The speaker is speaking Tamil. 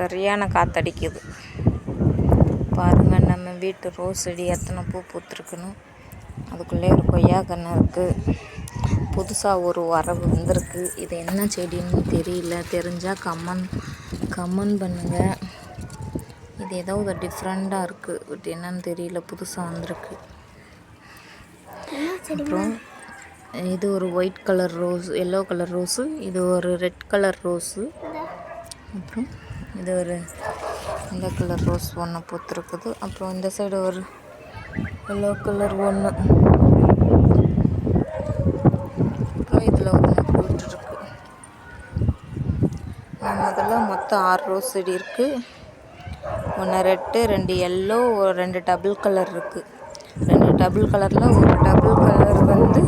சரியான காற்றடிக்குது பாருங்கள். நம்ம வீட்டு ரோஸ் செடி எத்தனை பூ பூத்துருக்குன்னு. அதுக்குள்ளே ஒரு கொய்யா கன்று இருக்குது. புதுசாக ஒரு வரவு வந்திருக்கு. இது என்ன செடின்னு தெரியல. தெரிஞ்சால் கமெண்ட் பண்ணுங்கள். இது ஏதோ ஒரு டிஃப்ரெண்ட்டாக இருக்குது. பட் என்னன்னு தெரியல, புதுசாக வந்திருக்கு. அப்புறம் இது ஒரு white colour rose, yellow colour rose. இது ஒரு ரெட் கலர் ரோஸு. அப்புறம் இது ஒரு இந்த கலர் ரோஸ் ஒன்று பூத்துருக்குது. அப்புறம் இந்த சைடு ஒரு எல்லோ கலர் ஒன்று. அப்புறம் இதில் ஒன்று பூத்துருக்கு. முதல்ல மொத்தம் 6 ரோஸ் செடி இருக்குது. ஒன்று ரெட்டு, 2 எல்லோ, 2 டபுள் கலர் இருக்குது. 2 டபுள் கலரில் ஒரு டபுள் கலர் வந்து